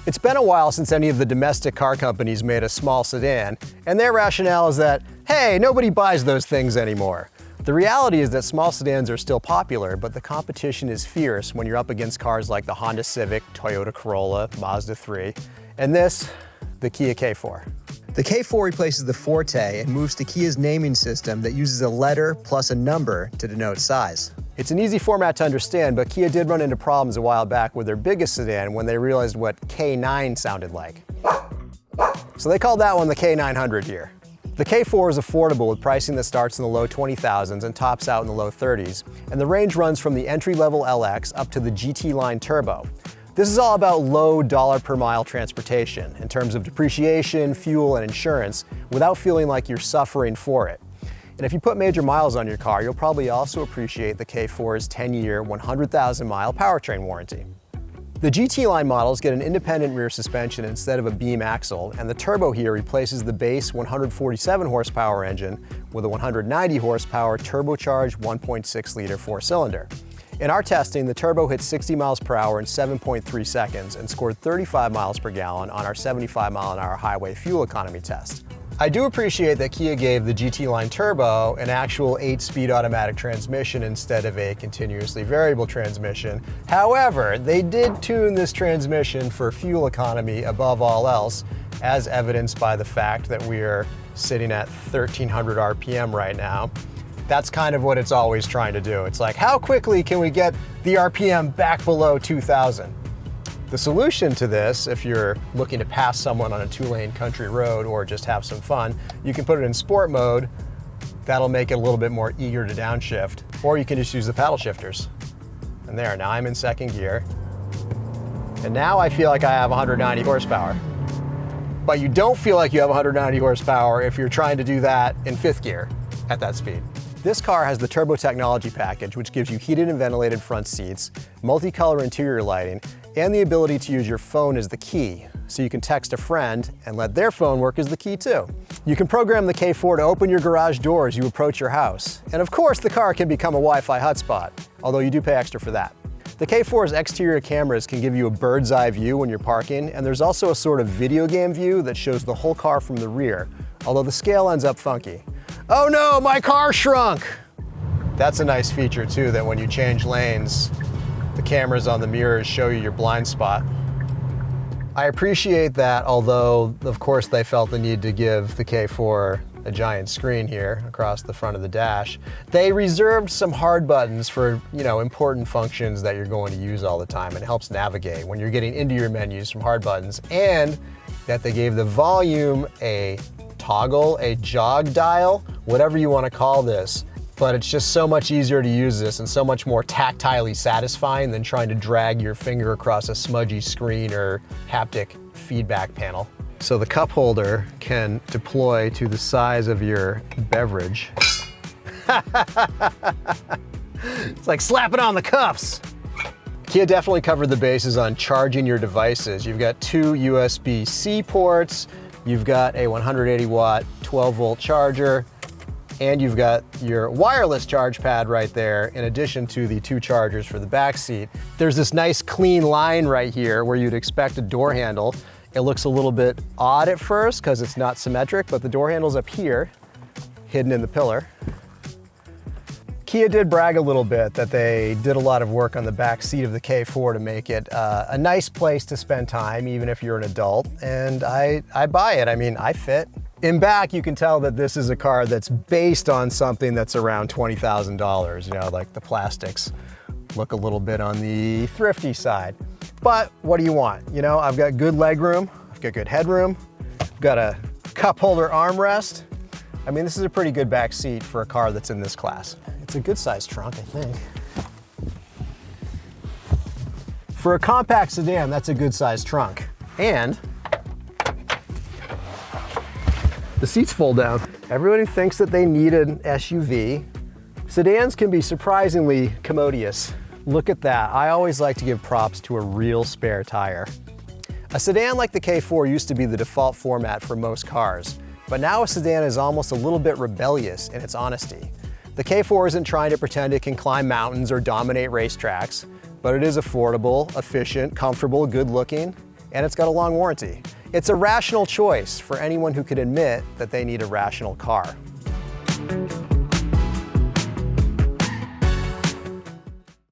It's been a while since any of the domestic car companies made a small sedan, and their rationale is that, hey, nobody buys those things anymore. The reality is that small sedans are still popular, but the competition is fierce when you're up against cars like the Honda Civic, Toyota Corolla, Mazda 3, and this, the Kia K4. The K4 replaces the Forte and moves to Kia's naming system that uses a letter plus a number to denote size. It's an easy format to understand, but Kia did run into problems a while back with their biggest sedan when they realized what K9 sounded like. So they called that one the K900 here. The K4 is affordable with pricing that starts in the low 20,000s and tops out in the low 30s, and the range runs from the entry-level LX up to the GT line Turbo. This is all about low dollar per mile transportation in terms of depreciation, fuel, and insurance without feeling like you're suffering for it. And if you put major miles on your car, you'll probably also appreciate the K4's 10-year, 100,000-mile powertrain warranty. The GT line models get an independent rear suspension instead of a beam axle, and the Turbo here replaces the base 147 horsepower engine with a 190 horsepower turbocharged 1.6-liter four-cylinder. In our testing, the Turbo hit 60 miles per hour in 7.3 seconds and scored 35 miles per gallon on our 75-mile-an-hour highway fuel economy test. I do appreciate that Kia gave the GT line Turbo an actual 8-speed automatic transmission instead of a continuously variable transmission. However, they did tune this transmission for fuel economy above all else, as evidenced by the fact that we are sitting at 1,300 RPM right now. That's kind of what it's always trying to do. It's like, how quickly can we get the RPM back below 2,000? The solution to this, if you're looking to pass someone on a 2-lane country road or just have some fun, you can put it in sport mode. That'll make it a little bit more eager to downshift, or you can just use the paddle shifters. And there, now I'm in second gear. And now I feel like I have 190 horsepower. But you don't feel like you have 190 horsepower if you're trying to do that in 5th gear at that speed. This car has the Turbo Technology package, which gives you heated and ventilated front seats, multicolor interior lighting, and the ability to use your phone as the key, so you can text a friend and let their phone work as the key too. You can program the K4 to open your garage door as you approach your house. And of course, the car can become a Wi-Fi hotspot, although you do pay extra for that. The K4's exterior cameras can give you a bird's eye view when you're parking, and there's also a sort of video game view that shows the whole car from the rear, although the scale ends up funky. Oh no, my car shrunk! That's a nice feature too, that when you change lanes, the cameras on the mirrors show you your blind spot. I appreciate that, although of course they felt the need to give the K4 a giant screen here across the front of the dash. They reserved some hard buttons for, important functions that you're going to use all the time, and it helps navigate when you're getting into your menus from hard buttons, and that they gave the volume a toggle, a jog dial, whatever you want to call this. But it's just so much easier to use this and so much more tactilely satisfying than trying to drag your finger across a smudgy screen or haptic feedback panel. So the cup holder can deploy to the size of your beverage. It's like slapping on the cuffs. Kia definitely covered the bases on charging your devices. You've got 2 USB-C ports, you've got a 180-watt 12-volt charger, and you've got your wireless charge pad right there, in addition to the 2 chargers for the back seat. There's this nice clean line right here where you'd expect a door handle. It looks a little bit odd at first because it's not symmetric, but the door handle's up here, hidden in the pillar. Kia did brag a little bit that they did a lot of work on the back seat of the K4 to make it a nice place to spend time, even if you're an adult, and I buy it. I mean, I fit. In back, you can tell that this is a car that's based on something that's around $20,000. Like the plastics look a little bit on the thrifty side. But what do you want? I've got good leg room, I've got good headroom, I've got a cup holder armrest. I mean, this is a pretty good back seat for a car that's in this class. It's a good sized trunk, I think. For a compact sedan, that's a good sized trunk. And the seats fold down. Everybody thinks that they need an SUV. Sedans can be surprisingly commodious. Look at that. I always like to give props to a real spare tire. A sedan like the K4 used to be the default format for most cars, but now a sedan is almost a little bit rebellious in its honesty. The K4 isn't trying to pretend it can climb mountains or dominate racetracks, but it is affordable, efficient, comfortable, good looking, and it's got a long warranty. It's a rational choice for anyone who can admit that they need a rational car.